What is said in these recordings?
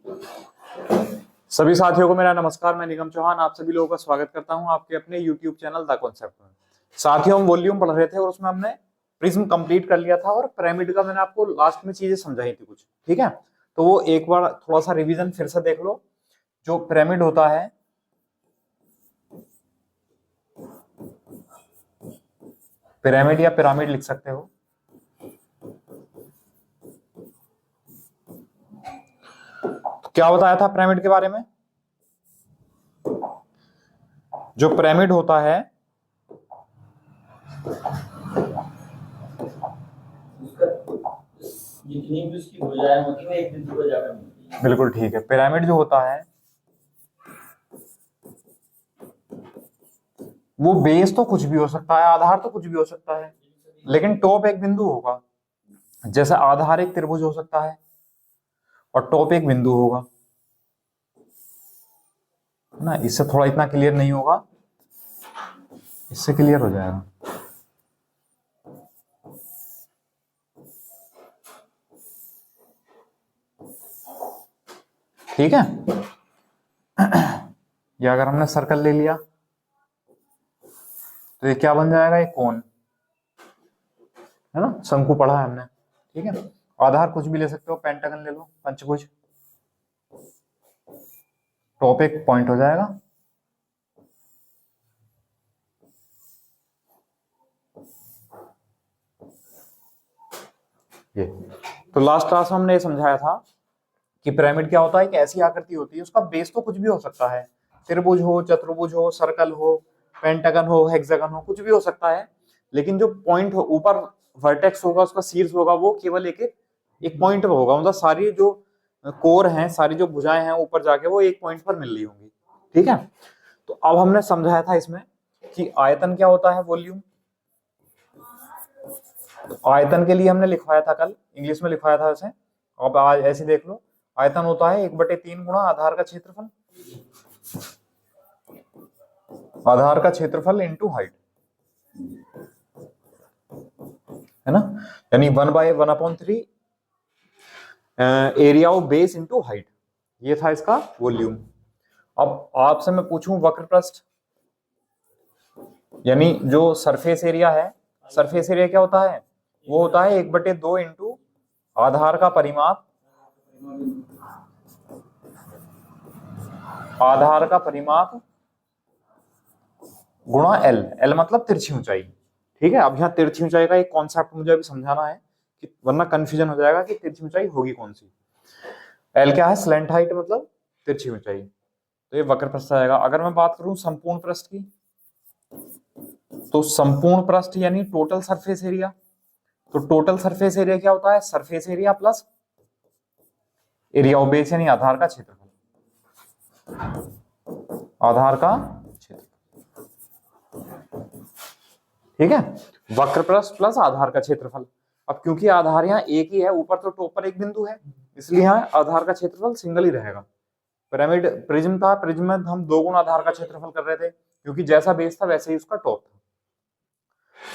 सभी साथियों को मेरा नमस्कार। मैं निगम चौहान आप सभी लोगों का स्वागत करता हूं आपके अपने YouTube चैनल द कॉन्सेप्ट में। साथियों, हम वॉल्यूम पढ़ रहे थे और उसमें हमने प्रिज्म कंप्लीट कर लिया था और पिरामिड का मैंने आपको लास्ट में चीजें समझाई थी कुछ, ठीक है। तो वो एक बार थोड़ा सा रिवीजन फिर से देख लो। जो पिरामिड होता है, पिरामिड या पिरामिड लिख सकते हो। तो क्या बताया था पिरामिड के बारे में? जो पिरामिड होता है जितनी भी उसकी भुजाएं होती है एक बिंदु पर जाकर मिलती है। बिल्कुल ठीक है। पिरामिड जो होता है वो बेस तो कुछ भी हो सकता है, आधार तो कुछ भी हो सकता है, लेकिन टॉप एक बिंदु होगा। जैसे आधार एक त्रिभुज हो सकता है और टॉप एक बिंदु होगा, है ना। इससे थोड़ा इतना क्लियर नहीं होगा, इससे क्लियर हो जाएगा। ठीक है। या अगर हमने सर्कल ले लिया तो ये क्या बन जाएगा? एक कोन, है ना। शंकु पढ़ा है हमने, ठीक है। आधार कुछ भी ले सकते हो, पेंटागन ले लो, पंचभुज। टॉप एक पॉइंट हो जाएगा, ये। तो लास्ट क्लास में हमने ये समझाया था कि पिरामिड क्या होता है। एक ऐसी आकृति होती है, उसका बेस तो कुछ भी हो सकता है, त्रिभुज हो, चतुर्भुज हो, सर्कल हो, पेंटागन हो, हेक्सागन हो, कुछ भी हो सकता है। लेकिन जो पॉइंट हो ऊपर, वर्टेक्स होगा, उसका शीर्ष होगा, वो केवल एक पॉइंट पर होगा। मतलब सारी जो कोर हैं, सारी जो भुजाएं हैं ऊपर जाके वो एक पॉइंट पर मिल रही होंगी, ठीक है। तो अब हमने समझाया था इसमें कि आयतन क्या होता है, वॉल्यूम। तो आयतन के लिए हमने लिखवाया था, कल इंग्लिश में लिखवाया था उसे। अब आज ऐसे देख लो, आयतन होता है 1/3 गुणा आधार का क्षेत्रफल, आधार का क्षेत्रफल इंटू हाइट, है ना। यानी 1/1/3 area of base into height, ये था इसका वॉल्यूम। अब आपसे मैं पूछूं वक्र पृष्ठ, यानी जो सरफेस एरिया है, सरफेस एरिया क्या होता है? वो होता है 1/2 इंटू आधार का परिमाप, आधार का परिमाप गुणा एल। एल मतलब तिरछी ऊंचाई, ठीक है। अब यहाँ तिरछी ऊंचाई का एक कॉन्सेप्ट मुझे अभी समझाना है, कि वरना कंफ्यूजन हो जाएगा कि तिरछी ऊंचाई होगी कौन सी। एल क्या है? स्लैंट हाइट मतलब तिरछी ऊंचाई। तो ये वक्र पृष्ठ आएगा। अगर मैं बात करूं संपूर्ण पृष्ठ की, तो संपूर्ण पृष्ठ यानी टोटल सरफेस एरिया। तो टोटल सरफेस एरिया क्या होता है? Surface area plus area of base, यानी आधार का क्षेत्रफल, आधार का क्षेत्रफल, ठीक है। वक्र पृष्ठ प्लस आधार का क्षेत्रफल। अब क्योंकि आधार यहाँ एक ही है, ऊपर तो टॉप पर एक बिंदु है, इसलिए यहाँ आधार का क्षेत्रफल सिंगल ही रहेगा। पिरामिड प्रिज्म था, प्रिज्म में हम 2 गुना आधार का क्षेत्रफल कर रहे थे, क्योंकि जैसा बेस था वैसे ही उसका टॉप था।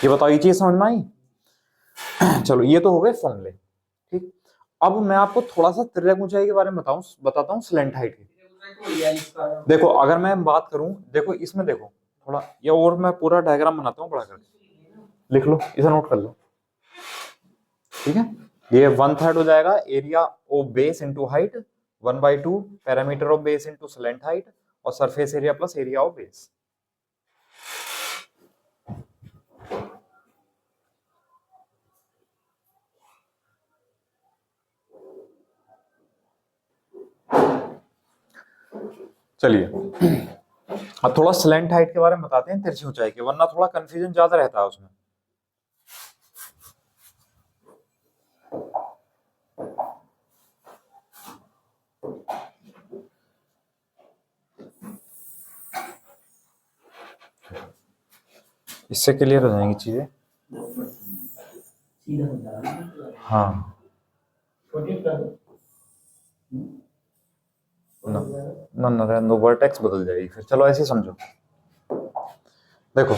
ये बताओ, ये चीज समझ में आई? चलो, ये तो हो गए फॉर्मूले, ठीक। अब मैं आपको थोड़ा सा तिर्यक ऊंचाई के बारे में बताता हूँ, स्लैंट हाइट की। देखो, अगर मैं बात करूं, देखो इसमें देखो थोड़ा, या और मैं पूरा डायग्राम बनाता हूँ बड़ा करके, लिख लो, इसे नोट कर लो, ठीक है। ये 1/3 हो जाएगा area of base into height, 1/2 parameter of base into slant height, और surface area plus area of base. चलिए, अब थोड़ा स्लैंट हाइट के बारे में बताते हैं, तिरछी ऊंचाई के, वरना थोड़ा कंफ्यूजन ज्यादा रहता है उसमें। इससे क्लियर हो जाएंगी चीजें। हाँ, ना ना ना, वर्टेक्स बदल जाएगी फिर। चलो ऐसे समझो, देखो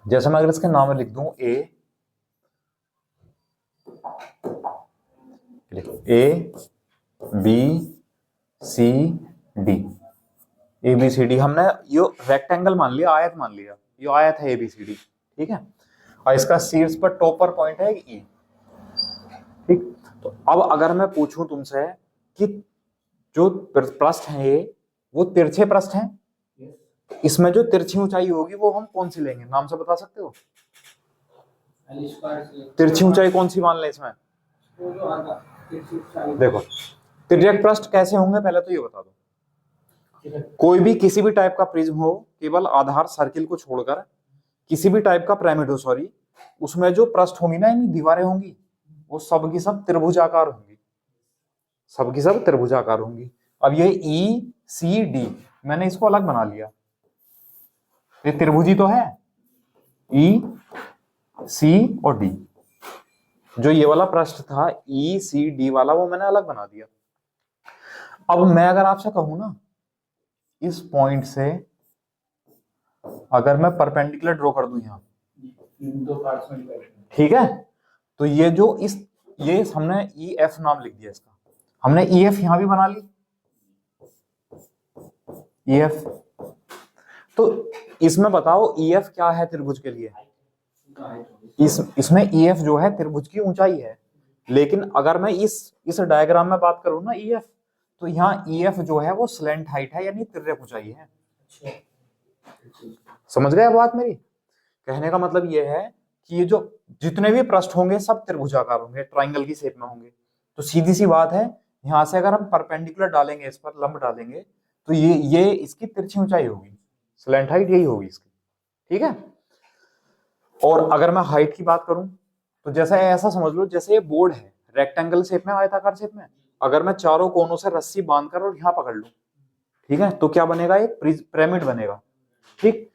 जैसे मैं अगर इसके नाम में लिख दूं A, A B C D, A B C D हमने ये रेक्टेंगल मान लिया, आयत मान लिया, ये आयत है ए बी सी डी, ठीक है। और इसका शीर्ष पर टॉपर पॉइंट है ई, ठीक। तो अब अगर मैं पूछूं तुमसे कि जो पृष्ठ हैं ये वो तिरछे पृष्ठ हैं, इसमें जो तिरछी ऊंचाई होगी वो हम कौन सी लेंगे, नाम से बता सकते हो? तिरछी ऊंचाई कौन सी मान लें इसमें? देखो तिर्यक पृष्ठ कैसे होंगे पहले तो ये बता दो। कोई भी किसी भी टाइप का प्रिज्म हो, केवल आधार सर्किल को छोड़कर किसी भी टाइप का पिरामिड हो, सॉरी, उसमें जो पृष्ठ होंगी ना, यानी दीवारें होंगी, वो सब की सब त्रिभुजाकार होंगी, सब की सब त्रिभुजाकार होंगी। अब ये ई सी डी मैंने इसको अलग बना लिया, ये त्रिभुजी तो है, ई सी और डी। जो ये वाला पृष्ठ था ई सी डी वाला वो मैंने अलग बना दिया। अब मैं अगर आपसे कहूं ना, इस पॉइंट से अगर मैं परपेंडिकुलर ड्रॉ कर दूं यहां, ठीक है, तो ये जो ये हमने ई एफ नाम लिख दिया इसका, हमने ई एफ यहां भी बना ली, ई एफ। तो इसमें बताओ ई एफ क्या है त्रिभुज के लिए? इसमें ई एफ जो है त्रिभुज की ऊंचाई है। लेकिन अगर मैं इस डायग्राम में बात करूं ना ई एफ, तो यहाँ ई एफ जो है वो स्लैंट हाइट है, यानी तिर्यक ऊंचाई है। समझ गए बात मेरी? कहने का मतलब ये है कि ये जो जितने भी पृष्ठ होंगे सब त्रिभुजाकार होंगे, ट्राइंगल की शेप में होंगे। तो सीधी सी बात है, यहां से अगर हम परपेंडिकुलर डालेंगे, इस पर लंब डालेंगे, तो ये इसकी तिरछी ऊंचाई होगी, स्लैंट हाइट यही होगी इसकी, ठीक है। और अगर मैं हाइट की बात करूं, तो जैसा ऐसा समझ लो जैसे ये बोर्ड है, रेक्टेंगल शेप में, आयताकार शेप में, अगर मैं चारों कोनों से रस्सी बांधकर और यहां पकड़ लूं, ठीक है, तो क्या बनेगा? एक पिरामिड बनेगा, ठीक।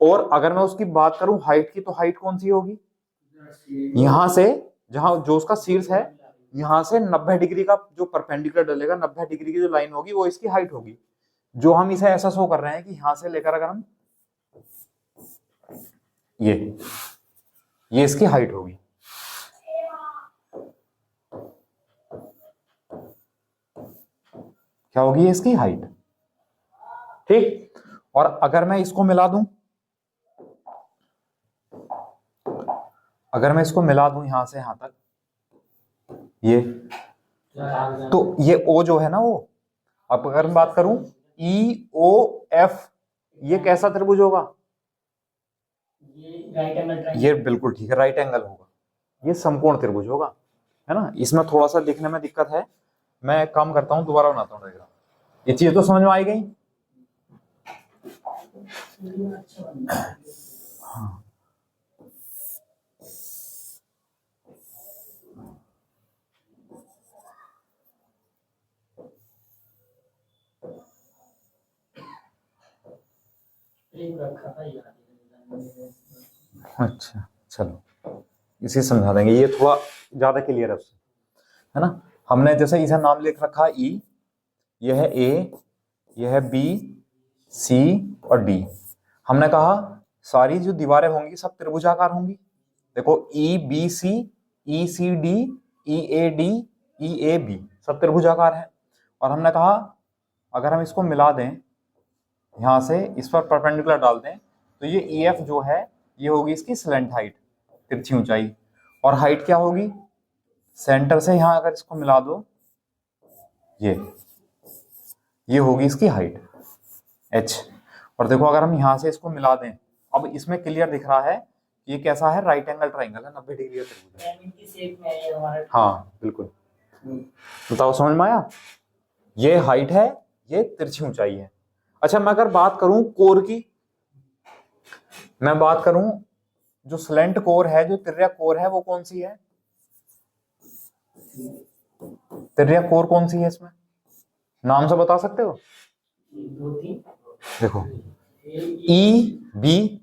और अगर मैं उसकी बात करूं हाइट की, तो हाइट कौन सी होगी? यहां से जहां जो उसका शीर्ष है, यहां से 90 डिग्री का जो परपेंडिकुलर डलेगा, 90 डिग्री की जो लाइन होगी वो इसकी हाइट होगी। जो हम इसे ऐसा शो कर रहे हैं कि यहां से लेकर अगर हम ये इसकी हाइट होगी, क्या होगी? ये इसकी हाइट, ठीक। और अगर मैं इसको मिला दूं, अगर मैं इसको मिला दूं यहां से यहां तक, ये, तो ये ओ जो है ना वो, अब अगर मैं बात करूं ई ओ एफ, ये कैसा त्रिभुज होगा? ये बिल्कुल ठीक है, राइट एंगल होगा, ये समकोण त्रिभुज होगा, है ना। इसमें थोड़ा सा दिखने में दिक्कत है, मैं काम करता हूं, दोबारा बनाता हूं डायग्राम। ये चीज तो समझ में आई गई? हाँ, अच्छा चलो इसे समझा देंगे, ये थोड़ा ज्यादा क्लियर है उससे, है ना। हमने जैसे इसे नाम लिख रखा ई, यह है ए, यह है बी, सी और डी। हमने कहा सारी जो दीवारें होंगी सब त्रिभुजाकार होंगी। देखो E B C, E C D, E A D, E A B, सब त्रिभुजाकार है। और हमने कहा अगर हम इसको मिला दें, यहां से इस पर परपेंडिकुलर डाल दें, तो ये ई एफ जो है ये होगी इसकी स्लैंट हाइट, तिरछी ऊंचाई। और हाइट क्या होगी? सेंटर से यहां अगर इसको मिला दो, ये होगी इसकी हाइट h। और देखो अगर हम यहां से इसको मिला दें, अब इसमें क्लियर दिख रहा है ये कैसा है, राइट एंगल ट्राइंगल है, 90 डिग्री का त्रिभुज है। हाँ बिल्कुल, बताओ समझ में आया? ये हाइट है, ये तिरछी ऊंचाई है। अच्छा मैं अगर बात करूं कोर की, मैं बात करूं जो स्लेंट कोर है, जो तिर्यक कोर है, वो कौन सी है? तिर्यक कोर कौन सी है इसमें, नाम से बता सकते हो? देखो ई बी,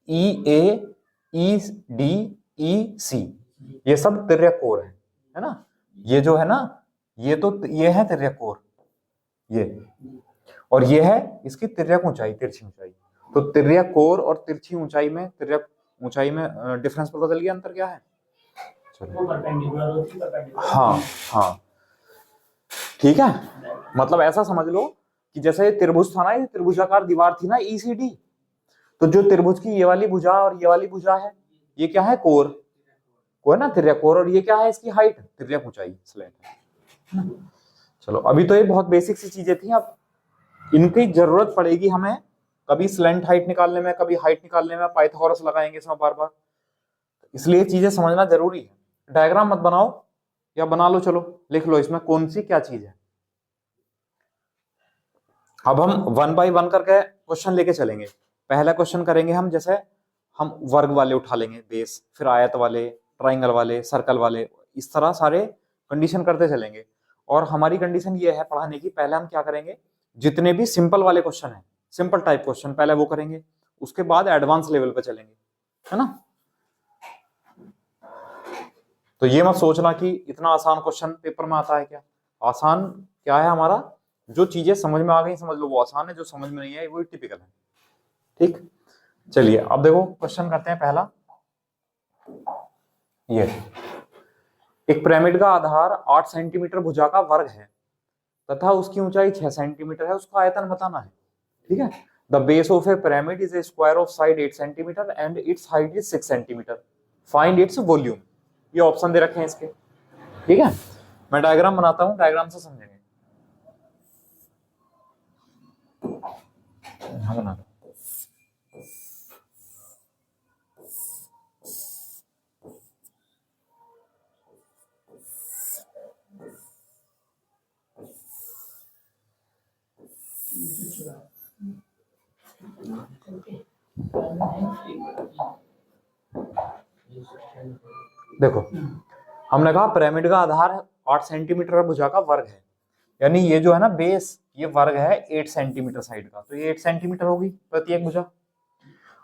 ई ए, ई डी, ई सी, ये सब तिर्यक कोर है ना। ये जो है ना, ये है तिर्यक कोर, ये, और ये है इसकी तिर्यक ऊंचाई, तिरछी ऊंचाई। तो तिर्यक कोर और तिरछी ऊंचाई में, तिर्यक ऊंचाई में डिफरेंस पता चल गया, अंतर क्या है? चलो हाँ हाँ ठीक है, मतलब ऐसा समझ लो कि जैसे त्रिभुज था ना, ये त्रिभुजाकार दीवार थी ना ईसीडी, तो जो त्रिभुज की ये वाली भुजा और ये वाली भुजा है, ये क्या है, कोर, कोर ना, तिर्यक कोर, और ये क्या है, इसकी हाइट, तिर्यक ऊंचाई, स्लैंट है। चलो अभी तो ये बहुत बेसिक सी चीजें थी, अब इनकी जरूरत पड़ेगी हमें कभी स्लैंट हाइट निकालने में, कभी हाइट निकालने में, पाइथागोरस लगाएंगे इसमें बार बार, इसलिए चीजें समझना जरूरी है। डायग्राम मत बनाओ या बना लो, चलो लिख लो इसमें कौन सी क्या चीज है। अब हम 1 बाय 1 करके क्वेश्चन लेके चलेंगे। पहला क्वेश्चन करेंगे हम, जैसे हम वर्ग वाले उठा लेंगे बेस, फिर आयत वाले, ट्राइंगल वाले, सर्कल वाले, इस तरह सारे कंडीशन करते चलेंगे। और हमारी कंडीशन ये है पढ़ाने की, पहले हम क्या करेंगे, जितने भी सिंपल वाले क्वेश्चन है, सिंपल टाइप क्वेश्चन पहले वो करेंगे, उसके बाद एडवांस लेवल पे चलेंगे, है ना। तो ये मत सोचना कि इतना आसान क्वेश्चन पेपर में आता है, क्या आसान क्या है, हमारा जो चीजें समझ में आ गई समझ लो वो आसान है, जो समझ में नहीं आई वो टिपिकल है। ठीक, चलिए अब देखो क्वेश्चन करते हैं पहला। ये एक पिरामिड का आधार 8 सेंटीमीटर भुजा का वर्ग है तथा उसकी ऊंचाई 6 सेंटीमीटर है, उसका आयतन बताना है। ठीक है, the base of A pyramid is a square of side 8 centimetre and it's height is 6 centimetre, find its volume. ये ऑप्शन दे रखे हैं इसके। ठीक है, मैं डायग्राम बनाता हूं, डायग्राम से समझेंगे। हाँ बना दो। देखो हमने कहा पिरामिड का आधार 8 सेंटीमीटर भुजा का वर्ग है, यानी ये जो है ना बेस, ये वर्ग है 8 सेंटीमीटर साइड का, तो ये 8 सेंटीमीटर होगी प्रत्येक भुजा।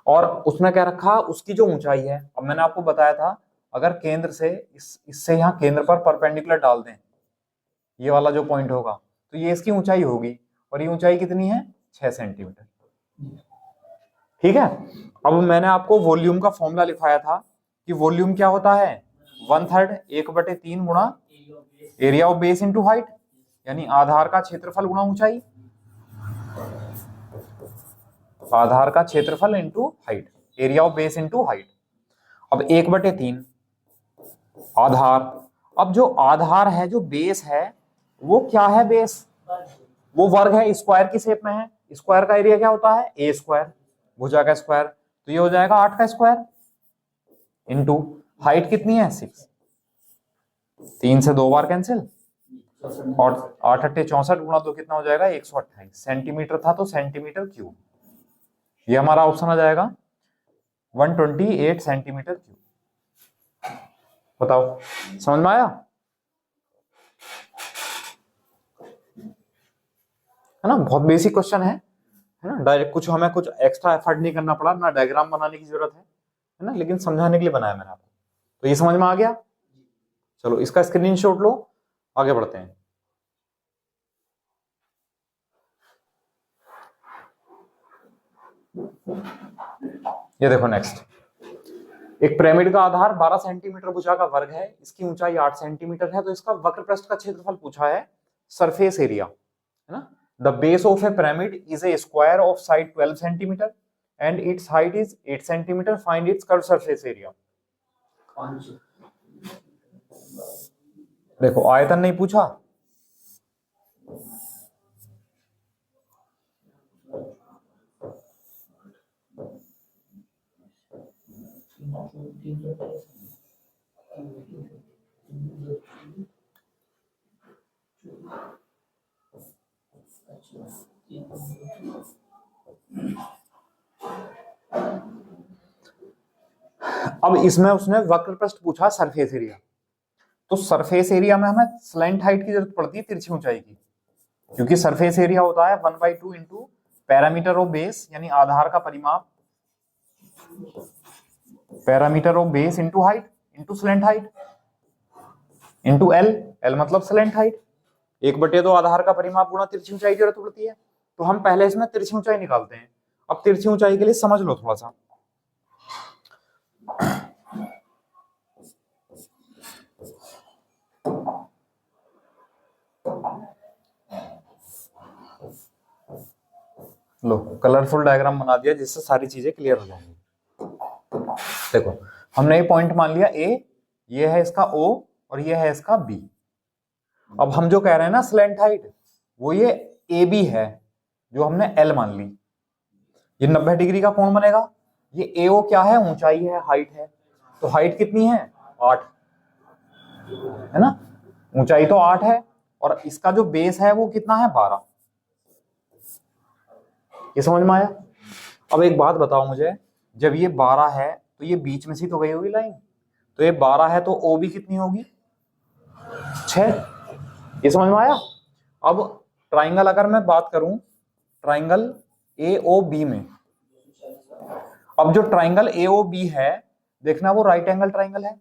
और उसने क्या रखा, उसकी जो ऊंचाई है, अब मैंने आपको बताया था अगर केंद्र से इससे यहाँ केंद्र पर परपेंडिकुलर डाल दें, ये वाला जो पॉइंट होगा, तो ये इसकी ऊंचाई होगी, और ये ऊंचाई कितनी है, 6 सेंटीमीटर। ठीक है, अब मैंने आपको वॉल्यूम का फॉर्मूला लिखाया था कि वॉल्यूम क्या होता है, 1/3 1/3 गुणा area of base into height, यानी आधार का क्षेत्रफल गुणा ऊंचाई, आधार का क्षेत्रफल into height, area of base into height. अब 1/3 आधार, अब जो आधार है, जो बेस है, वो क्या है, बेस वो वर्ग है, स्क्वायर की शेप में है, स्क्वायर का एरिया क्या होता है, ए स्क्वायर, भुजा का स्क्वायर, तो ये हो जाएगा 8 का स्क्वायर इंटू हाइट कितनी है 6, 3 से 2 बार कैंसिल, और 8 8 64 गुणा 2 कितना हो जाएगा, 128 सेंटीमीटर था, तो सेंटीमीटर क्यूब, ये हमारा ऑप्शन आ जाएगा 128 सेंटीमीटर क्यूब। बताओ समझ में आया, है ना, बहुत बेसिक क्वेश्चन है ना, डायरेक्ट कुछ हमें कुछ एक्स्ट्रा एफर्ट नहीं करना पड़ा, ना डायग्राम बनाने की जरूरत है ना, लेकिन समझाने के लिए बनाया मैंने आपको। तो ये समझ में आ गया, चलो इसका स्क्रीनशॉट लो, आगे बढ़ते हैं। ये देखो नेक्स्ट, एक पिरामिड का आधार 12 सेंटीमीटर भुजा का वर्ग है, इसकी ऊंचाई 8 सेंटीमीटर है, तो इसका वक्र पृष्ठ का क्षेत्रफल पूछा है, सरफेस एरिया, है ना। The base of A pyramid is a square of side 12 centimetre and it's height is 8 centimetre, find its curve surface area. देखो आयतन नहीं पूछा, अब इसमें उसने वक्र पृष्ठ पूछा सरफेस एरिया, तो सरफेस एरिया में हमें स्लैंट हाइट की जरूरत पड़ती है, तिरछी ऊंचाई की, क्योंकि सरफेस एरिया होता है 1/2 इंटू पैरामीटर ऑफ बेस, यानी आधार का परिमाप, parameter of base into height into slant height into L, L मतलब स्लैंट हाइट, 1/2 आधार का परिमाप गुणा तिरछी ऊंचाई की जरूरत पड़ती है। तो हम पहले इसमें तिरछी ऊंचाई निकालते हैं। अब तिरछी ऊंचाई के लिए समझ लो थोड़ा सा, लो कलरफुल डायग्राम बना दिया जिससे सारी चीजें क्लियर हो जाएंगी। देखो हमने ये पॉइंट मान लिया ए, ये है इसका ओ और ये है इसका बी। अब हम जो कह रहे हैं ना स्लैंट हाइट, वो ये ए बी है जो हमने एल मान ली। ये 90 डिग्री का कोण बनेगा। ये एओ क्या है, ऊंचाई है, हाइट है। तो हाइट कितनी है 8 है ना, ऊंचाई तो 8 है और इसका जो बेस है वो कितना है 12। ये समझ में आया। अब एक बात बताओ मुझे, जब ये 12 है तो ये बीच में से तो गई होगी लाइन, तो ये 12 है तो ओ भी कितनी होगी 6। ये समझ में आया। अब ट्राइंगल अगर मैं बात करूं ट्राइंगल ए ओ बी में, अब जो ट्राइंगल ए ओ बी है देखना वो राइट एंगल ट्राइंगल है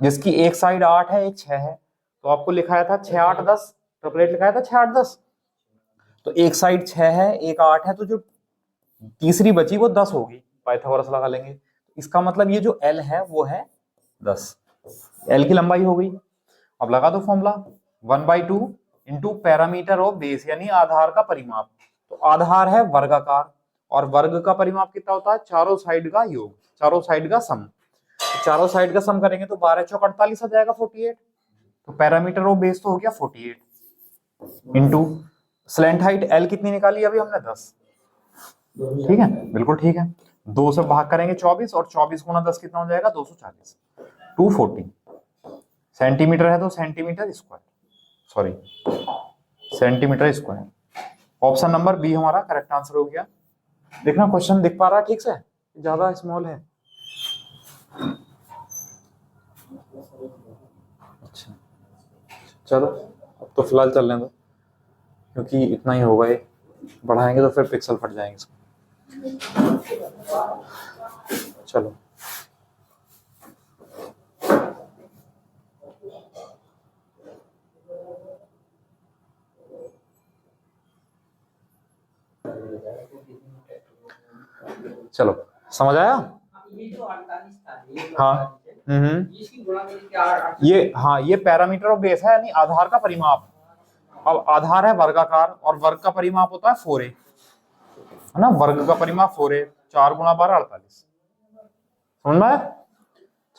जिसकी एक साइड 8 है एक 6 है। तो आपको लिखाया था 6 8 10, ट्रिपलेट लिखाया था 6 8 10। तो एक साइड 6 है एक 8 है, तो जो तीसरी बची वो 10 होगी, पाइथागोरस लगा लेंगे। इसका मतलब ये जो एल है वो है 10, एल की लंबाई हो गई। अब लगा दो formula 1/2 into parameter of base यानी आधार का परिमाप। तो आधार है वर्गाकार और वर्ग का परिमाप कितना होता है, चारों साइड का योग, चारों साइड का सम। चारों साइड का सम करेंगे तो 12 चौक 48 आ जाएगा 48। तो पैरामीटर ऑफ बेस तो हो गया 48 इंटू स्लैंट हाइट एल कितनी निकाली अभी हमने 10। ठीक है बिल्कुल ठीक है। 2 से भाग करेंगे 24 और 24 गुना 10 कितना हो जाएगा 240, 240 सेंटीमीटर है तो centimetre square, sorry centimetre square. Option number B हमारा करेक्ट आंसर हो गया। देखना क्वेश्चन दिख पा रहा है ठीक से, ज्यादा स्मॉल है। अच्छा चलो अब तो फिलहाल चलने दो क्योंकि इतना ही होगा, ये बढ़ाएंगे तो फिर पिक्सल फट जाएंगे इसको। चलो चलो समझ आया। ये जो 48 था ये हाँ इसकी गुणा करके 8 ये हाँ ये पैरामीटर ऑफ बेस है यानी आधार का परिमाप। अब आधार है वर्गाकार और वर्ग का परिमाप होता है 4a है ना, वर्ग का परिमाप 4a, 4 गुणा 12 48। समझ में आया।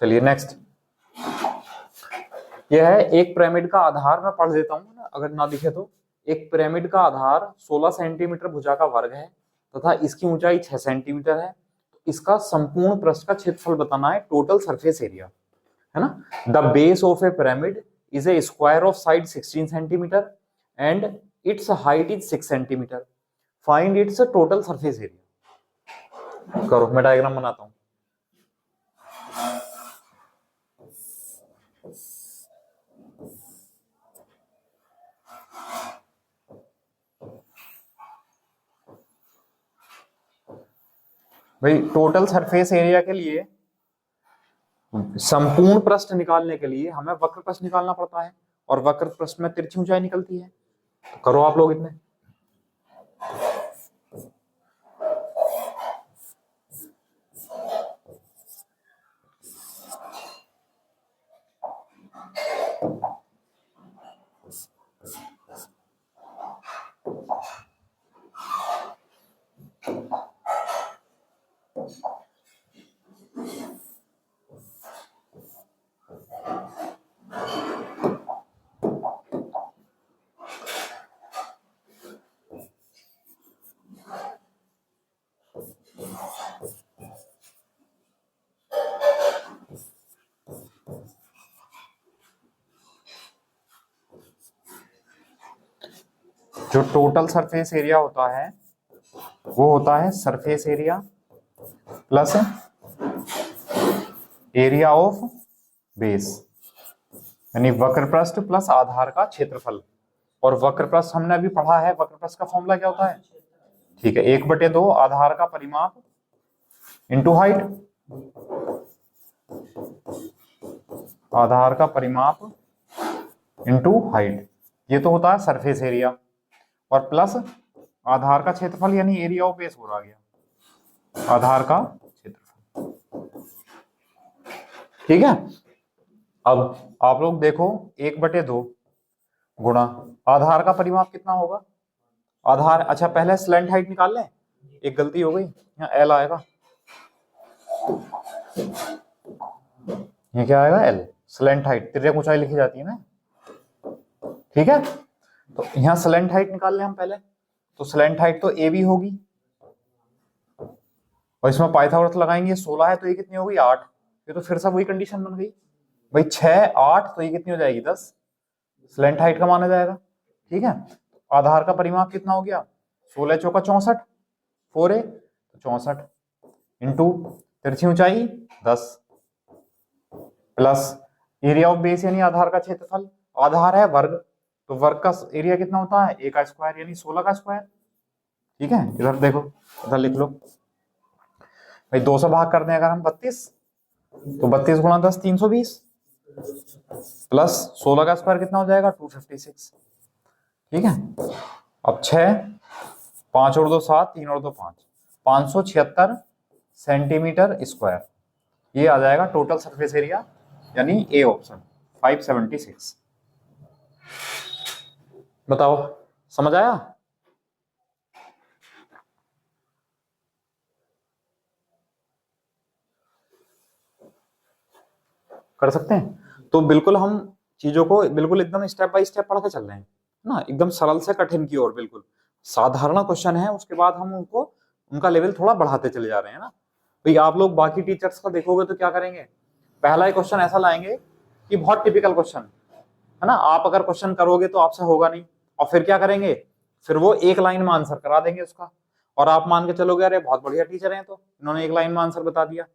चलिए नेक्स्ट, यह है एक पिरामिड का आधार, मैं पढ़ देता हूँ अगर ना दिखे तो। एक पिरामिड का आधार 16 सेंटीमीटर भुजा का वर्ग है तथा इसकी ऊंचाई 6 सेंटीमीटर है। तो इसका संपूर्ण पृष्ठ का क्षेत्रफल बताना है, टोटल सरफेस एरिया है ना। The base of A pyramid is a square of side 16 centimetre and it's height is 6 centimetre. Find its total surface area. करो मैं डायग्राम बनाता हूं। भाई टोटल सरफेस एरिया के लिए संपूर्ण पृष्ठ निकालने के लिए हमें वक्र पृष्ठ निकालना पड़ता है और वक्र पृष्ठ में तिरछी ऊंचाई निकलती है। तो करो आप लोग इतने। जो टोटल सरफेस एरिया होता है वो होता है surface area plus area of base यानी वक्र पृष्ठ प्लस आधार का क्षेत्रफल। और वक्र पृष्ठ हमने अभी पढ़ा है, वक्र पृष्ठ का फॉर्मूला क्या होता है, ठीक है 1/2 आधार का परिमाप इंटू हाइट, आधार का परिमाप इंटू हाइट, ये तो होता है सरफेस एरिया, और प्लस आधार का क्षेत्रफल यानी एरिया ऑफ बेस हो रहा गया आधार का क्षेत्रफल। ठीक है। अब आप लोग देखो 1/2 गुणा आधार का परिमाप कितना होगा, आधार, अच्छा पहले स्लैंट हाइट निकाल लें। एक गलती हो गई, यहाँ एल आएगा, ये क्या आएगा एल, स्लैंट हाइट, तिर्यक ऊंचाई लिखी जाती है ना, ठीक है। तो यहाँ स्लैंट हाइट निकाल लें हम पहले, तो स्लैंट हाइट तो ए बी होगी, और इसमें पाइथागोरस लगाएंगे, 16 है तो ये कितनी होगी 8, ये तो फिर से वही कंडीशन बन गई भाई, 6 8 तो ये कितनी हो जाएगी 10, स्लैंट हाइट का माना जाएगा, ठीक है। आधार का परिमाप कितना हो गया, 16 चौका 64, 4a तो 64 इंटू तिरछी ऊंचाई 10 प्लस एरिया ऑफ बेस यानी आधार का क्षेत्रफल, आधार है वर्ग, तो वर्ग का एरिया कितना होता है a का स्क्वायर यानी 16 का स्क्वायर, ठीक है। इधर देखो, इधर लिख लो भाई, 2 से भाग कर दें अगर हम 32, तो 32 गुणा 10 320 प्लस 16 का स्क्वायर कितना हो जाएगा 256, ठीक है। अब 6 5 और 2 7 3 और 2 5 576 सेंटीमीटर स्क्वायर, ये आ जाएगा टोटल सरफेस एरिया, यानी ए ऑप्शन 576। बताओ समझ आया? कर सकते हैं, तो बिल्कुल हम चीजों को बिल्कुल एकदम स्टेप बाय स्टेप पढ़ के चल रहे हैं ना, एकदम सरल से कठिन की ओर, बिल्कुल साधारण क्वेश्चन है, उसके बाद हम उनको उनका लेवल थोड़ा बढ़ाते चले जा रहे हैं ना। भाई आप लोग बाकी टीचर्स का देखोगे तो क्या करेंगे, पहला ही क्वेश्चन ऐसा लाएंगे कि बहुत टिपिकल क्वेश्चन है ना, आप अगर क्वेश्चन करोगे तो आपसे होगा नहीं, और फिर क्या करेंगे, फिर वो एक लाइन में आंसर करा देंगे उसका, और आप मान के चलोगे अरे बहुत बढ़िया टीचर हैं, तो इन्होंने एक लाइन में आंसर बता दिया।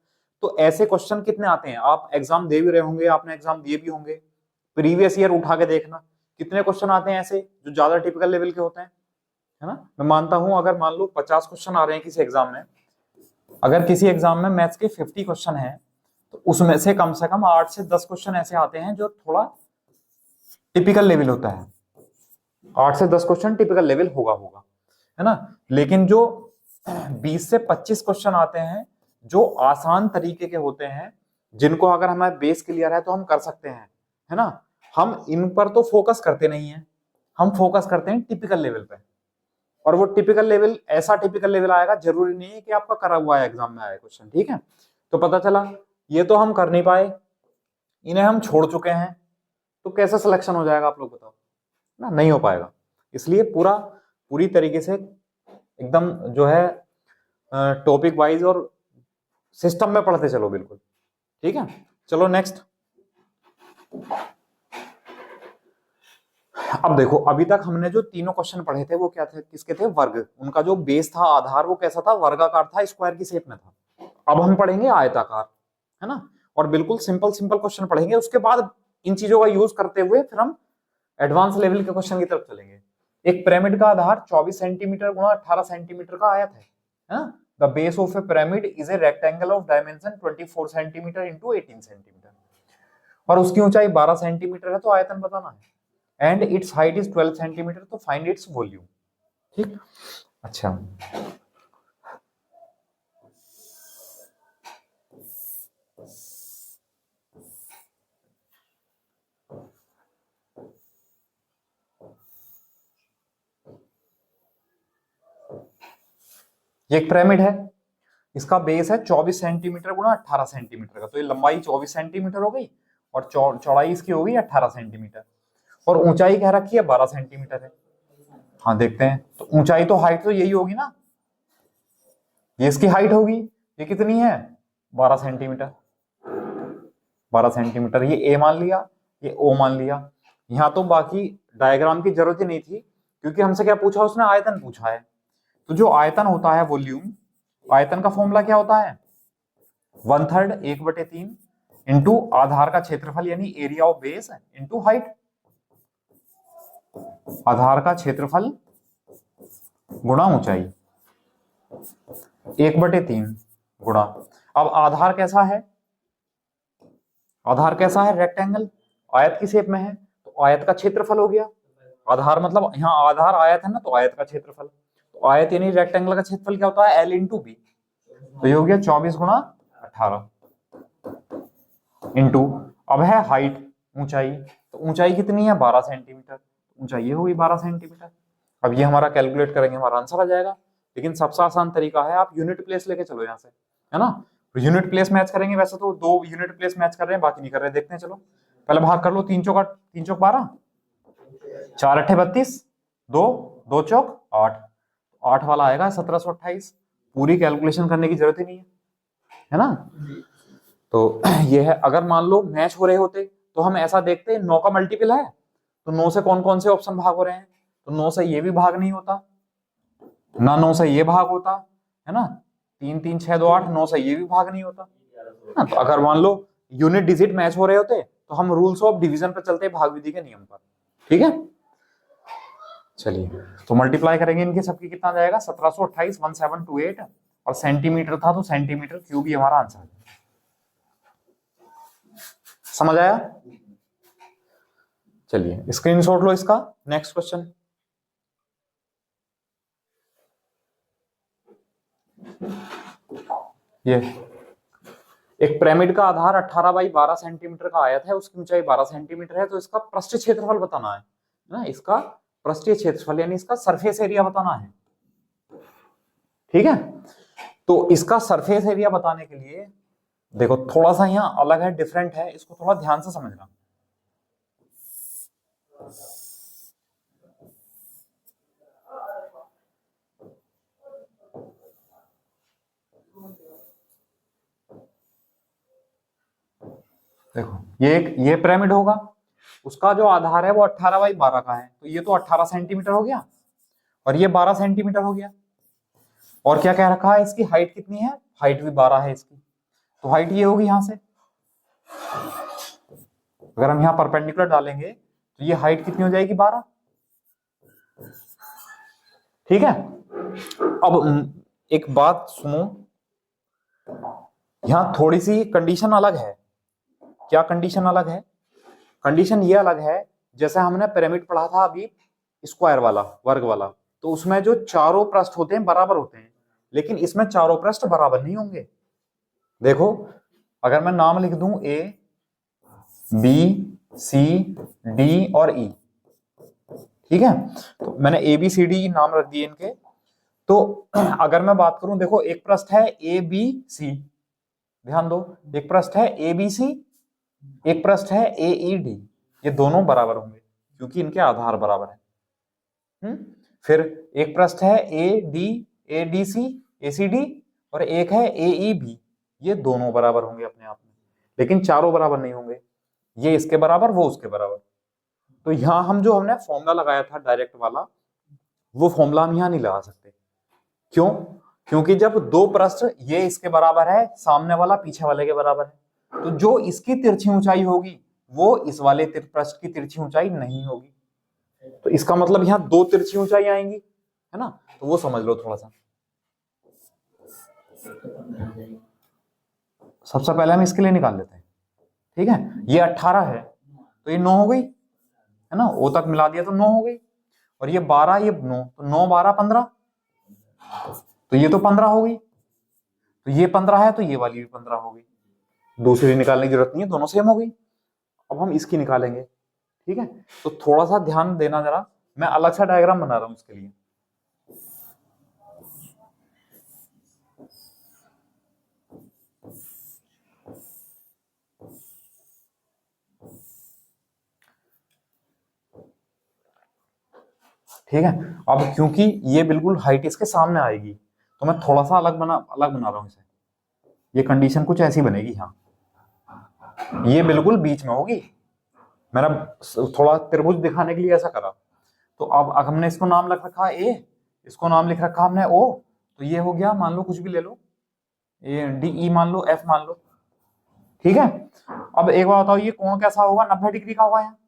तो ऐसे क्वेश्चन कितने आते हैं, आप एग्जाम दे भी रहे होंगे, आपने एग्जाम दिए भी होंगे, प्रीवियस ईयर उठा के देखना कितने क्वेश्चन आते हैं ऐसे जो ज्यादा टिपिकल लेवल के होते हैं, है ना। मैं मानता हूं अगर मान लो 50 क्वेश्चन आ रहे हैं किसी एग्जाम में, अगर किसी एग्जाम में मैथ्स के 50 क्वेश्चन है, तो उसमें से कम 8 से 10 क्वेश्चन ऐसे आते हैं जो थोड़ा टिपिकल लेवल होता है, 8 से 10 क्वेश्चन टिपिकल लेवल होगा, है ना। लेकिन जो 20 से 25 क्वेश्चन आते हैं जो आसान तरीके के होते हैं, जिनको अगर हमारा बेस क्लियर है तो हम कर सकते हैं, है ना। हम इन पर तो फोकस करते नहीं है, हम फोकस करते हैं टिपिकल लेवल पे, और वो टिपिकल लेवल ऐसा टिपिकल लेवल आएगा, जरूरी नहीं है कि आपका करा हुआ है एग्जाम में आया क्वेश्चन, ठीक है। तो पता चला ये तो हम कर नहीं पाए, इन्हें हम छोड़ चुके हैं, तो कैसे सिलेक्शन हो जाएगा आप लोग बताओ ना, नहीं हो पाएगा। इसलिए पूरी तरीके से एकदम जो है टॉपिक वाइज और सिस्टम में पढ़ते चलो बिल्कुल, ठीक है। चलो नेक्स्ट, अब देखो अभी तक हमने जो तीनों क्वेश्चन पढ़े थे वो क्या थे, किसके थे, वर्ग, उनका जो बेस था आधार वो कैसा था, वर्गाकार था, स्क्वायर की शेप में था। अब हम पढ़ेंगे आयताकार, है ना, और बिल्कुल सिंपल क्वेश्चन पढ़ेंगे, उसके बाद इन चीजों का यूज करते हुए फिर हम एडवांस लेवल के क्वेश्चन की तरफ चलेंगे। एक पिरामिड का आधार 24 सेंटीमीटर गुणा 18 सेंटीमीटर का आयत है ना। The base of A pyramid is a rectangle of dimension 24 centimetre into 18 centimetre, और उसकी ऊंचाई 12 सेंटीमीटर है, तो आयतन बताना है, and it's height is 12 centimetre, तो फाइंड इट्स वॉल्यूम, ठीक। अच्छा, ये एक पिरामिड है, इसका बेस है 24 सेंटीमीटर गुणा 18 सेंटीमीटर का, तो ये लंबाई 24 सेंटीमीटर हो गई और चौड़ाई इसकी हो गई 18 सेंटीमीटर, और ऊंचाई कह रखी है 12 सेंटीमीटर है। हाँ देखते हैं, तो ऊंचाई तो हाइट तो यही होगी ना, ये इसकी हाइट होगी, ये कितनी है 12 सेंटीमीटर, 12 सेंटीमीटर, ये ए मान लिया, ये ओ मान लिया। यहाँ तो बाकी डायग्राम की जरूरत ही नहीं थी, क्योंकि हमसे क्या पूछा, उसने आयतन पूछा है। तो जो आयतन होता है वॉल्यूम, आयतन का फॉर्मूला क्या होता है, 1/3 1/3 इंटू आधार का क्षेत्रफल यानी area of base into height, आधार का क्षेत्रफल गुणा ऊंचाई 1/3 गुणा, अब आधार कैसा है, आधार कैसा है, रेक्टेंगल, आयत की शेप में है, तो आयत का क्षेत्रफल हो गया, आधार मतलब यहाँ आधार आयत है ना, तो आयत का क्षेत्रफल, तो आयत यानी रेक्टेंगल का क्षेत्रफल क्या होता है, एल इंटू बी, तो ये हो गया 24 गुणा 18 इंटू, अब है हाइट ऊंचाई, तो ऊंचाई कितनी है 12 सेंटीमीटर, ऊंचाई ये होगी 12 सेंटीमीटर। अब ये हमारा कैलकुलेट करेंगे, हमारा आंसर आ जाएगा लेकिन सबसे आसान तरीका है आप यूनिट प्लेस लेके चलो यहाँ से, है ना। यूनिट प्लेस मैच करेंगे, वैसे तो 2 यूनिट प्लेस मैच कर रहे हैं, बाकी नहीं कर रहे हैं, देखते हैं चलो। पहले भाग कर लो, 3 चौक 12, 4 अट्ठे 32, 2 चौक 8, 8 वाला आएगा 1728। पूरी कैलकुलेशन करने की जरूरत ही नहीं है ना। तो ये है, अगर मान लो मैच हो रहे होते तो हम ऐसा देखते 9 का मल्टीपल है तो 9 से कौन कौन से ऑप्शन भाग हो रहे हैं, तो 9 से ये भी भाग नहीं होता ना, 9 से ये भाग होता है ना, 3 3 6 2 8, 9 से ये भी भाग नहीं होता ना। तो अगर मान लो यूनिट डिजिट मैच हो रहे होते तो हम रूल्स ऑफ डिवीजन पर चलते, भाग विधि के नियम पर, ठीक है। चलिए, तो मल्टीप्लाई करेंगे इनके सबकी, कितना जाएगा 1728, 1728, और सेंटीमीटर था तो सेंटीमीटर क्यूब ही हमारा आंसर है। समझ आया? चलिए स्क्रीनशॉट लो इसका। नेक्स्ट क्वेश्चन, ये एक पिरामिड का आधार 18 बाई 12 सेंटीमीटर का आयत है, उसकी ऊंचाई 12 सेंटीमीटर है, तो इसका पृष्ठीय क्षेत्रफल बताना है ना, इसका पृष्ठीय क्षेत्रफल यानी इसका सरफेस एरिया बताना है, ठीक है। तो इसका सरफेस एरिया बताने के लिए देखो थोड़ा सा यहाँ अलग है, डिफरेंट है, इसको थोड़ा ध्यान से समझना। देखो ये पिरामिड होगा, उसका जो आधार है वो 18 बाई 12 का है, तो ये तो 18 सेंटीमीटर हो गया और ये 12 सेंटीमीटर हो गया। और क्या कह रखा है, इसकी हाइट कितनी है, हाइट भी 12 है इसकी, तो हाइट ये होगी यहां से। अगर हम यहाँ परपेंडिकुलर डालेंगे तो ये हाइट कितनी हो जाएगी, 12, ठीक है। अब एक बात सुनो, यहां थोड़ी सी कंडीशन अलग है। क्या कंडीशन अलग है? कंडीशन ये अलग है, जैसे हमने पिरामिड पढ़ा था अभी स्क्वायर वाला, वर्ग वाला, तो उसमें जो चारों पृष्ठ होते हैं बराबर होते हैं, लेकिन इसमें चारों पृष्ठ बराबर नहीं होंगे। देखो अगर मैं नाम लिख दूं A B C D और E, ठीक है, तो मैंने A B C D E नाम रख दिए इनके। तो अगर मैं बात करूं, देखो एक पृष्ठ है A B C, ध्यान दो, एक पृष्ठ है A B C, एक पृष्ठ है A E D, ये दोनों बराबर होंगे क्योंकि इनके आधार बराबर है। फिर एक पृष्ठ है A D C A C D और एक है A E B, ये दोनों बराबर होंगे अपने आप में, लेकिन चारों बराबर नहीं होंगे, ये इसके बराबर वो उसके बराबर। तो यहां हम जो हमने फॉर्मूला लगाया था डायरेक्ट वाला, वो फॉर्मूला हम यहां नहीं लगा सकते। क्यों? क्योंकि जब दो पृष्ठ ये इसके बराबर है, सामने वाला पीछे वाले के बराबर है, तो जो इसकी तिरछी ऊंचाई होगी वो इस वाले पृष्ठ की तिरछी ऊंचाई नहीं होगी। तो इसका मतलब यहाँ दो तिरछी ऊंचाई आएंगी, है ना, तो वो समझ लो थोड़ा सा। सबसे पहले हम इसके लिए निकाल लेते हैं, ठीक है। ये 18 है तो ये 9 हो गई, है ना, ओ तक मिला दिया तो 9 हो गई, और ये 12 ये 9, तो 9 12 15, तो ये तो 15 हो गई, तो ये 15 है तो ये वाली भी 15 हो गई, दूसरी निकालने की जरूरत नहीं है, दोनों सेम हो गई। अब हम इसकी निकालेंगे, ठीक है। तो थोड़ा सा ध्यान देना जरा, मैं अलग सा डायग्राम बना रहा हूं इसके लिए। ठीक है, अब क्योंकि ये बिल्कुल हाइट इसके सामने आएगी तो मैं थोड़ा सा अलग बना रहा हूं इसे। ये कंडीशन कुछ ऐसी बनेगी, यहाँ ये बिल्कुल बीच में होगी, मैंने थोड़ा त्रिभुज दिखाने के लिए ऐसा करा। तो अब हमने इसको नाम लिख रखा ए, इसको नाम लिख रखा हमने ओ, तो ये हो गया, मान लो कुछ भी ले लो, ए डी ई मान लो, एफ मान लो, ठीक है। अब एक बात बताओ, ये कोण कैसा होगा, 90 डिग्री का होगा यहाँ।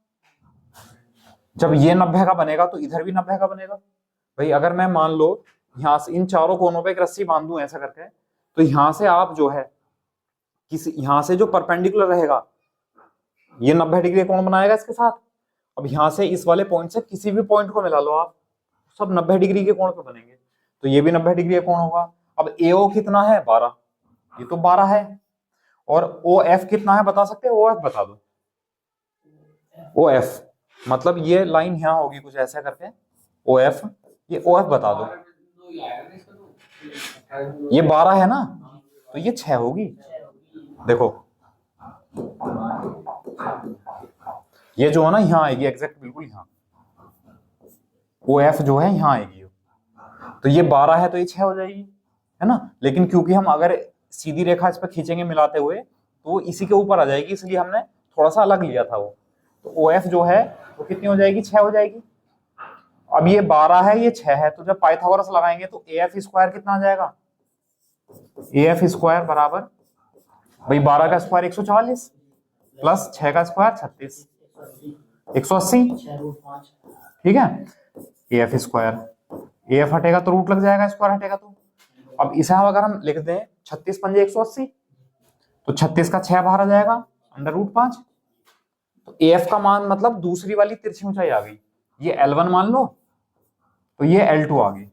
जब ये 90 का बनेगा तो इधर भी 90 का बनेगा। भाई अगर मैं मान लो यहां से इन चारों कोनों पे एक रस्सी बांध दूं ऐसा करके, तो यहां से आप जो है किसी यहां से जो परपेंडिकुलर रहेगा ये 90 डिग्री कोण बनाएगा इसके साथ। अब यहां से इस वाले पॉइंट से किसी भी पॉइंट को मिला लो आप, सब 90 डिग्री के कोण पे बनेंगे, तो ये भी 90 डिग्री का कोण होगा। अब AO कितना है, 12, ये तो 12 है, और OF कितना है बता सकते हैं, OF बता दो। OF मतलब ये लाइन यहाँ होगी कुछ ऐसा करके, OF, ये OF बता दो। ये 12 है ना, तो ये 6 होगी। देखो ये जो है ना यहाँ आएगी एग्जैक्ट बिल्कुल यहाँ, ओ एफ जो है यहाँ आएगी, तो ये 12 है तो ये 6 हो जाएगी, है ना। लेकिन क्योंकि हम अगर सीधी रेखा इस पर खींचेंगे मिलाते हुए तो वो इसी के ऊपर आ जाएगी, इसलिए हमने थोड़ा सा अलग लिया था वो। तो ओ एफ जो है वो कितनी हो जाएगी, 6 हो जाएगी। अब ये 12 है ये 6 है, तो जब पाइथागोरस लगाएंगे तो ए एफ स्क्वायर कितना आ जाएगा, ए एफ स्क्वायर बराबर भाई 12 का स्क्वायर 144 प्लस 6 का स्क्वायर 36, 180, ठीक है। A F square, A F हटेगा तो रूट लग जाएगा, स्क्वायर हटेगा तो। अब इसे अगर हम लिख दें 36 पंजे 180, तो 36 का 6 बाहर आ जाएगा अंडर रूट 5। तो ए एफ का मान मतलब दूसरी वाली तिरछी ऊंचाई आ गई, ये L1 मान लो तो ये L2 आ गई।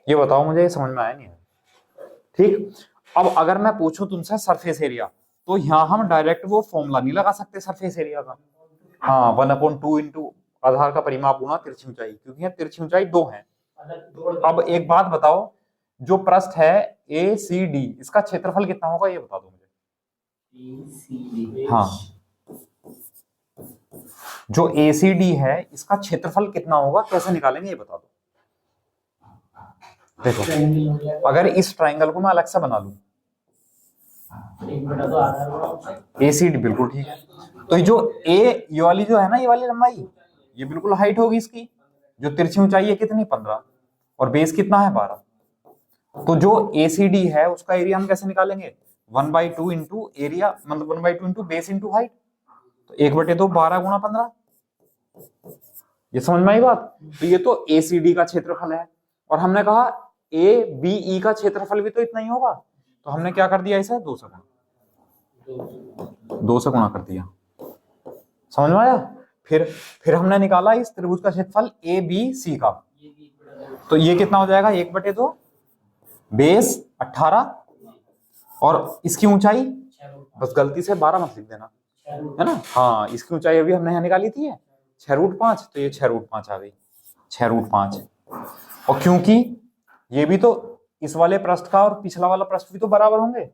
ये बताओ मुझे, ये समझ में आया नहीं है, ठीक। अब अगर मैं पूछूं तुमसे सरफेस एरिया, तो यहां हम डायरेक्ट वो फॉर्मूला नहीं लगा सकते सरफेस एरिया का, हाँ 1/2 इंटू आधार का परिमाप गुना तिरछी ऊंचाई, क्योंकि यहाँ तिरछी ऊंचाई 2 है। अब एक बात बताओ, जो पृष्ठ है ए सी डी, इसका क्षेत्रफल कितना होगा ये बता दो मुझे। हाँ जो ए सी डी है इसका क्षेत्रफल कितना होगा, कैसे निकालेंगे ये बता दो। देखो अगर इस ट्राइंगल को मैं अलग से बना लूं, ए सी डी बिल्कुल ठीक है, तो ये जो ये वाली जो है ना, ये वाली लंबाई, ये बिल्कुल हाइट होगी इसकी। जो तिरछी ऊंचाई है कितनी 15 और बेस कितना है 12, तो जो ACD है उसका एरिया हम कैसे निकालेंगे, 1/2 इंटू एरिया, मतलब 1/2 इंटू बेस इंटू हाइट, तो 1/2 12 गुणा 15। ये समझ में आई बात। तो ये तो ACD का क्षेत्रफल है, और हमने कहा ABE का क्षेत्रफल भी तो इतना ही होगा, तो हमने क्या कर दिया, इसे 2 से गुणा कर दिया। समझ में आया। फिर हमने निकाला इस त्रिभुज का क्षेत्रफल ABC का, तो ये कितना हो जाएगा, 1/2 बेस 18 और इसकी ऊंचाई बस गलती से 12 मत लिख देना, है ना। हाँ इसकी ऊंचाई अभी हमने यहाँ निकाली थी 6√5, तो ये 6√5 आ गई, 6√5। और क्योंकि ये भी तो इस वाले पृष्ठ का और पिछला वाला पृष्ठ भी तो बराबर होंगे,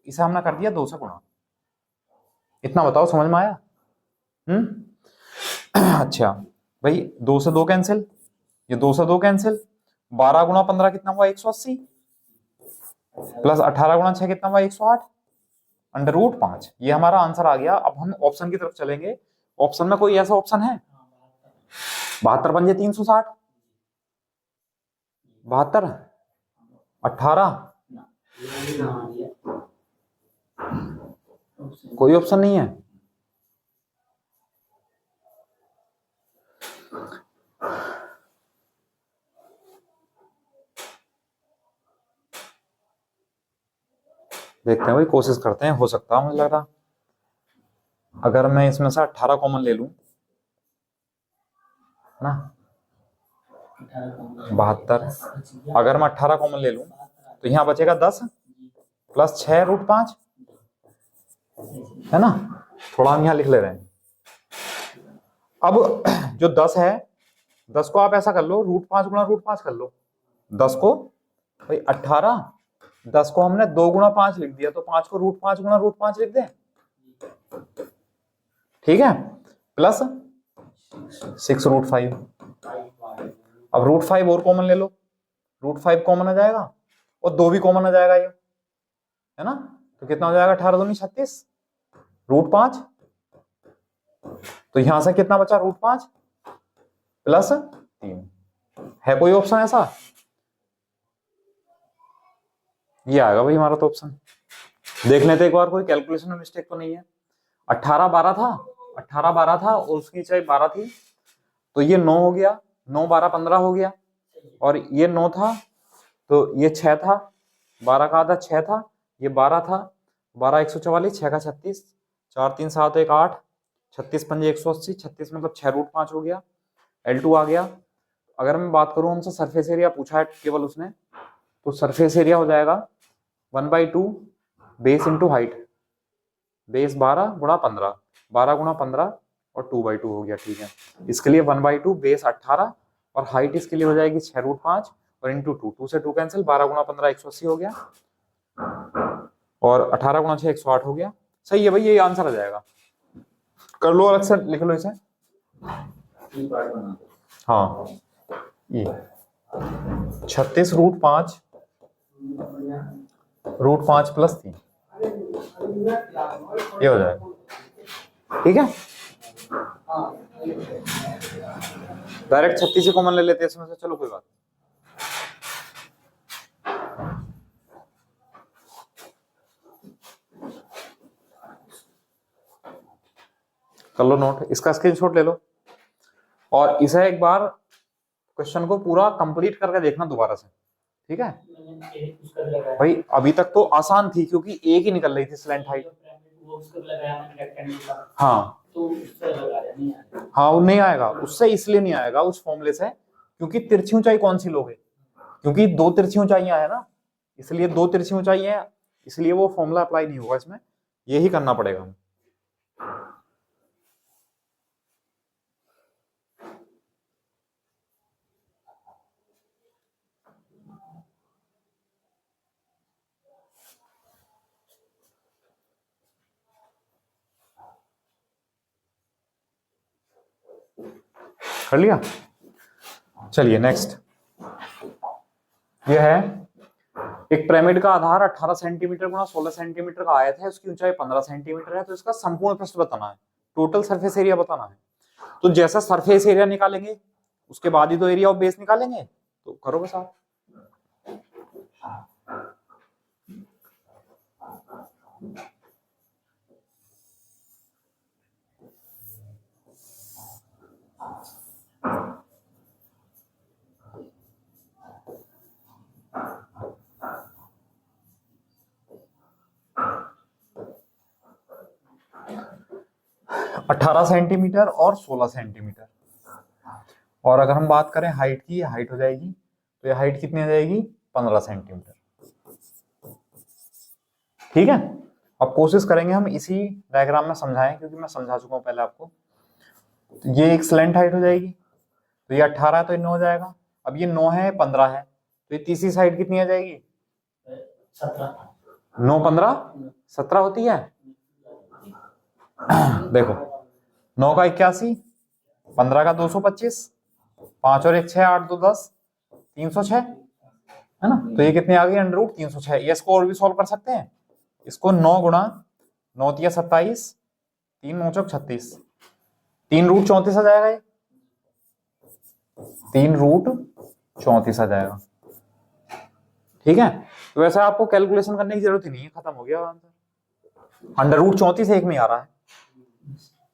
इसे हमने कर दिया 2 से गुणा। इतना बताओ समझ में आया। अच्छा भाई 2 से 2 कैंसिल, ये 2 से 2 कैंसिल, 12 गुणा 15 कितना हुआ 180, प्लस 18 गुणा 6 कितना हुआ 108 अंडर रूट 5। ये हमारा आंसर आ गया। अब हम ऑप्शन की तरफ चलेंगे। ऑप्शन में कोई ऐसा ऑप्शन है, 72 पंजे 360, 72 18, कोई ऑप्शन नहीं है। देखते हैं भाई, कोशिश करते हैं, हो सकता है मुझे लग रहा। अगर मैं इसमें से 18 कॉमन ले लूं ना, 72, अगर मैं 18 कॉमन ले लूं तो यहाँ बचेगा 10 प्लस 6√5, है ना। थोड़ा हम यहाँ लिख ले रहे हैं। अब जो 10 है, 10 को आप ऐसा कर लो, √5 गुणा √5 कर लो। 10 को भाई 18, 10 को हमने 2 गुणा 5 लिख दिया, तो 5 को √5 गुणा √5 लिख दें, ठीक है, प्लस 6√5। अब √5 और कॉमन ले लो, √5 कॉमन आ जाएगा और 2 भी कॉमन आ जाएगा, ये है ना। तो कितना हो जाएगा, 18 दूनी 36, √5, तो यहां से कितना बचा, √5 प्लस 3। है कोई ऑप्शन ऐसा, ये आएगा भाई हमारा तो ऑप्शन। देख लेते एक बार, कोई कैलकुलेशन में मिस्टेक तो नहीं है। 18 12 था, 18 12 था और उसकी ऊंचाई 12 थी, तो ये 9 हो गया, 9 12 15 हो गया, और ये 9 था तो ये 6 था, 12 का आधा 6 था, ये 12 था, 12 144, 6 का 36, 4 3 7 1 8, 36 पंजे 180, 36 मतलब 6√5 हो गया, L2 आ गया। अगर मैं बात करूं, हमसे सरफेस एरिया पूछा है केवल उसने, तो सरफेस एरिया हो जाएगा 1/2 बेस इंटू हाइट, बेस 12 गुणा 15, 12 गुणा 15 और 2/2 हो गया, ठीक है। इसके लिए 1/2 बेस 18 और हाइट इसके लिए हो जाएगी 6√5 और इंटू 2, 2 से 2 कैंसिल, 12 गुणा 15 180 हो गया, और 18 गुणा 6 108 हो गया। सही है भाई, ये आंसर आ जाएगा। कर लो, अलग से लिख लो इसे। हाँ, ये 36 रूट 5 प्लस 3, ये हो जाएगा। ठीक है, डायरेक्ट 36 से कॉमन ले लेते हैं इसमें से। चलो कोई बात, कर लो नोट, इसका स्क्रीनशॉट ले लो और इसे एक बार क्वेश्चन को पूरा कंप्लीट करके देखना दोबारा से। ठीक है भाई, अभी तक तो आसान थी क्योंकि एक ही निकल रही थी स्लैंट हाइट। हाँ हाँ, वो नहीं आएगा उससे, इसलिए नहीं आएगा उस फॉर्मूले से क्योंकि तिरछी ऊंचाई कौन सी लोगे, क्योंकि दो तिरछी ऊंचाइयां है ना, इसलिए दो तिरछी ऊंचाई है, इसलिए वो फॉर्मूला अप्लाई नहीं होगा इसमें, यही करना पड़ेगा। कर लिया, चलिए नेक्स्ट। यह है एक पिरामिड का आधार 18 सेंटीमीटर गुणा 16 सेंटीमीटर का आयत है, उसकी ऊंचाई 15 सेंटीमीटर है, तो इसका संपूर्ण पृष्ठ बताना है, टोटल सरफेस एरिया बताना है। तो जैसा सरफेस एरिया निकालेंगे उसके बाद ही तो एरिया ऑफ बेस निकालेंगे, तो करो बस आप। अठारह सेंटीमीटर और 16 सेंटीमीटर, और अगर हम बात करें हाइट की, हाइट हो जाएगी, तो ये हाइट कितनी आ जाएगी 15 सेंटीमीटर। ठीक है, अब कोशिश करेंगे हम इसी डायग्राम में समझाएं क्योंकि मैं समझा चुका हूं पहले आपको। तो ये एक स्लैंट हाइट हो जाएगी, तो ये 18 है तो ये 9 हो जाएगा। अब ये 9 है 15 है, तो ये तीसरी साइड कितनी आ जाएगी 9 15 17 होती है। देखो 9 का 81, 15 का 225, 5 और 1 6, 8 2 10, 306 है ना, तो ये कितने आ गई √306। ये इसको और भी सॉल्व कर सकते हैं, इसको 9 गुणा 9 तिया 27, 3 9 चौक 36, 3 रूट 34 आ जाएगा, ये 3 रूट 34 आ जाएगा। ठीक है, तो वैसे आपको कैलकुलेशन करने की जरूरत ही नहीं है, खत्म हो गया आंसर। √34 एक में आ रहा है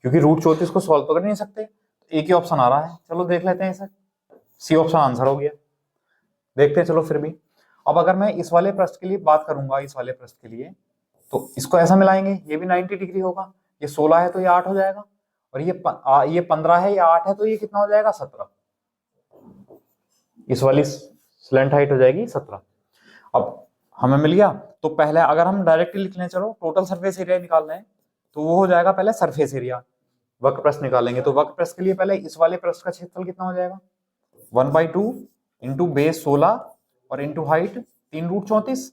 क्योंकि √34 को सॉल्व तो कर नहीं सकते, एक ही ऑप्शन आ रहा है। चलो देख लेते हैं इसे, सी ऑप्शन आंसर हो गया, देखते हैं चलो फिर भी। अब अगर मैं इस वाले पृष्ठ के लिए बात करूंगा, इस वाले पृष्ठ के लिए, तो इसको ऐसा मिलाएंगे, ये भी 90 डिग्री होगा, ये 16 है तो ये 8 हो जाएगा, और ये 15 है, ये 8 है, तो ये कितना हो जाएगा 17। इस वाली स्लैंट हाइट हो जाएगी 17। अब हमें मिल गया, तो पहले अगर हम डायरेक्टली लिख लें, चलो टोटल सरफेस एरिया निकालना है, तो वो हो जाएगा पहले सरफेस एरिया, वक्र पृष्ठ निकालेंगे, तो वक्र पृष्ठ के लिए पहले इस वाले पृष्ठ का क्षेत्रफल कितना हो जाएगा 1/2 इंटू बेस 16 और इंटू हाइट 3 रूट 34,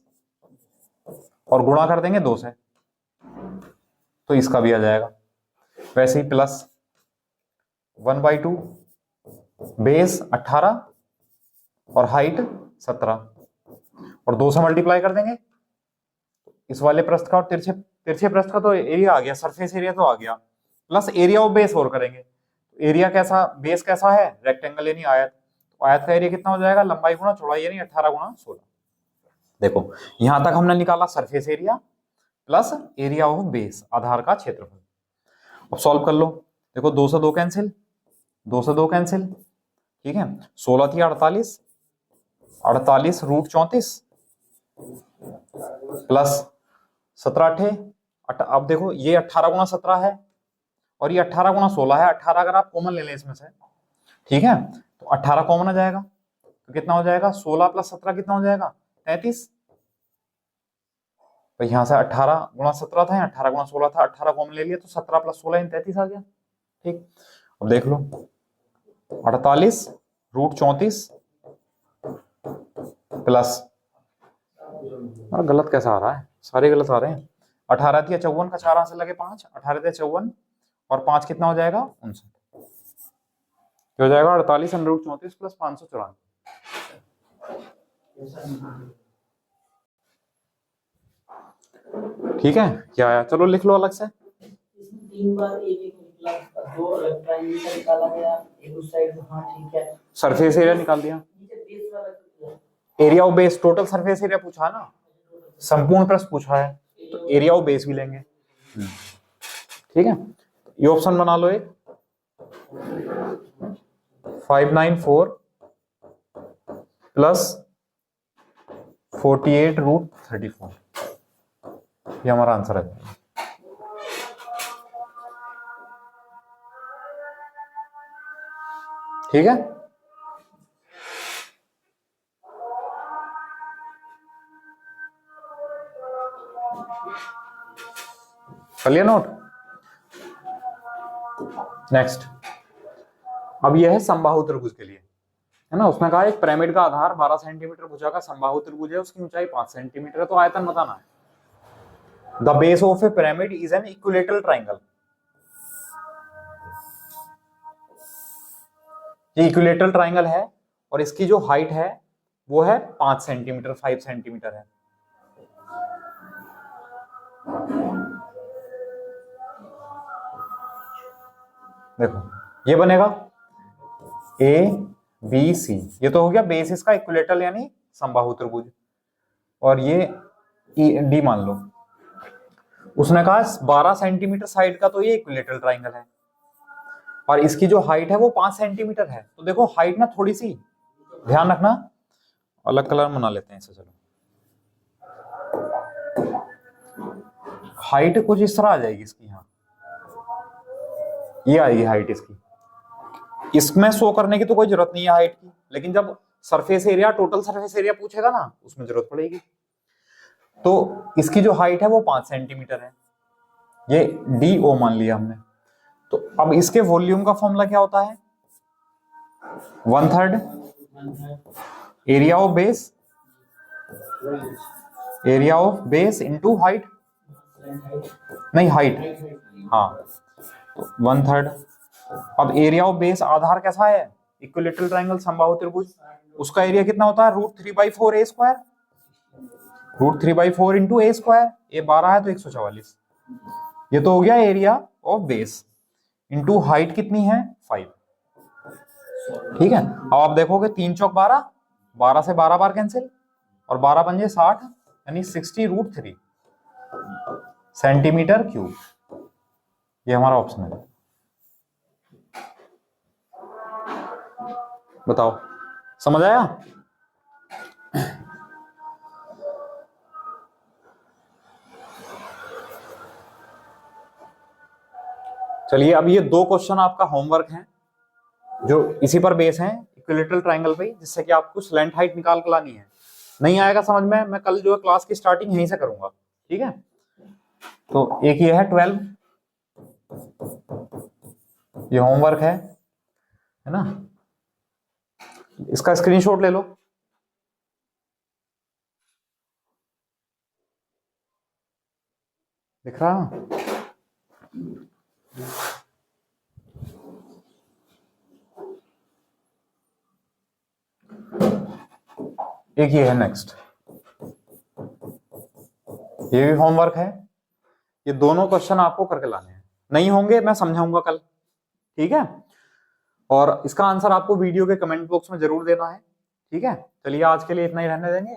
और गुणा कर देंगे 2 से, तो इसका भी आ जाएगा। वैसे ही प्लस 1/2 बेस 18 और हाइट 17, और 2 से मल्टीप्लाई कर देंगे, इस वाले पृष्ठ का और तिरछे पृष्ठ का तो एरिया आ गया, सरफेस एरिया तो आ गया, प्लस एरिया ऑफ बेस और करेंगे। एरिया कैसा, बेस कैसा है रेक्टेंगल यानी आयत, तो आयत का एरिया कितना हो जाएगा लंबाई गुणा चौड़ाई यानी 18 गुणा 16। देखो यहां तक हमने निकाला surface area plus area of base, आधार का क्षेत्रफल। अब सॉल्व कर लो, देखो 2 से 2 कैंसिल, 2 से 2 कैंसिल, ठीक है, 16 थी 48, 48 रूट 34 प्लस 17 अब देखो ये 18 गुणा 17 है और ये 18 गुणा 16 है, 18 अगर आप कॉमन ले लें इसमें से, ठीक है, तो 18 कॉमन आ जाएगा, तो कितना हो जाएगा 16 प्लस 17 कितना हो जाएगा 33। तो यहां से 18 गुणा 17 था, 18 गुणा 16 था, 18 कॉमन ले लिया तो 17 प्लस 16 33 आ गया। ठीक, अब देख लो 48 रूट 34 प्लस, और गलत कैसा आ रहा है, सारे गलत आ रहे हैं। 18 × 54 का 4 आंसर लगे 5, 18 × 54 और 5 कितना हो जाएगा 59, हो जाएगा 48 √34 प्लस 594। ठीक है, क्या आया, चलो लिख लो अलग से। इसमें 3 बार एक एक निकला, 2 अलग ट्रायंगल का निकाला गया, एक उस साइड। हाँ ठीक है, सरफेस एरिया निकाल दिया, नीचे बेस वाला किया। Area of base, total surface area पूछा है ना, संपूर्ण पृष्ठ पूछा है, तो एरिया ऑफ बेस भी लेंगे। ठीक है, ये ऑप्शन बना लो एक, 594 प्लस 48√34, ये हमारा आंसर है। ठीक है, कर लिया नोट। नेक्स्ट, अब यह है समबाहु त्रिभुज के लिए, है ना। उसने कहा एक पिरामिड का आधार 12 सेंटीमीटर, भुजा का समबाहु त्रिभुज है, उसकी ऊंचाई 5 सेंटीमीटर है, तो आयतन बताना है। The base of A pyramid is an equilateral triangle, ये इक्विलेटरल ट्राइंगल है और इसकी जो हाइट है वो है 5 सेंटीमीटर, 5 सेंटीमीटर है। देखो ये बनेगा ABC, ये तो हो गया बेस इसका इक्विलेटरल यानी समबाहु त्रिभुज, और ये D मान लो। उसने कहा 12 सेंटीमीटर साइड का, तो ये इक्विलेटरल ट्राइंगल है और इसकी जो हाइट है वो 5 सेंटीमीटर है। तो देखो हाइट ना थोड़ी सी ध्यान रखना, अलग कलर बना लेते हैं इसे। चलो हाइट कुछ इस तरह आ जाएगी इसकी, यहाँ ये आएगी हाइट इसकी। इसमें शो करने की तो कोई जरूरत नहीं है हाइट की, लेकिन जब surface area, total surface area पूछेगा ना, उसमें जरूरत पड़ेगी। तो इसकी जो हाइट है वो 5 सेंटीमीटर है, ये DO मान लिया हमने। तो अब इसके वॉल्यूम का फॉर्मूला क्या होता है, 1/3 area of base, area of base into height, नहीं हाइट, हाँ, तो 1/3। अब एरिया ऑफ बेस आधार कैसा है, इक्विलेटरल ट्राइंगल समबाहु त्रिभुज, उसका एरिया कितना होता है √3/4 a square, √3/4 into a square, ये 12 है तो 144। ये तो हो गया area of base into height कितनी है 5। ठीक है, अब आप देखोगे 3 चौक 12, 12 से 12 बार कैंसिल, और 12 पंजे 60, यानी 60√3 सेंटीमीटर क्यूब। ये हमारा ऑप्शन है। बताओ समझ आया। चलिए अब ये 2 क्वेश्चन आपका होमवर्क है जो इसी पर बेस हैं, इक्विलेटरल ट्राइंगल पे, जिससे कि आपको स्लैंट हाइट निकाल के लानी है। नहीं आएगा समझ में, मैं कल जो है क्लास की स्टार्टिंग यहीं से करूंगा। ठीक है, तो एक ये है 12, ये होमवर्क है ना, इसका स्क्रीनशॉट ले लो। दिख रहा, एक ये है नेक्स्ट, ये भी होमवर्क है। ये दोनों क्वेश्चन आपको करके लाने हैं, नहीं होंगे मैं समझाऊंगा कल। ठीक है, और इसका आंसर आपको वीडियो के कमेंट बॉक्स में जरूर देना है। ठीक है, चलिए आज के लिए इतना ही रहने देंगे,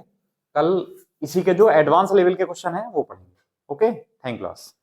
कल इसी के जो एडवांस लेवल के क्वेश्चन है वो पढ़ेंगे। Okay, thank class.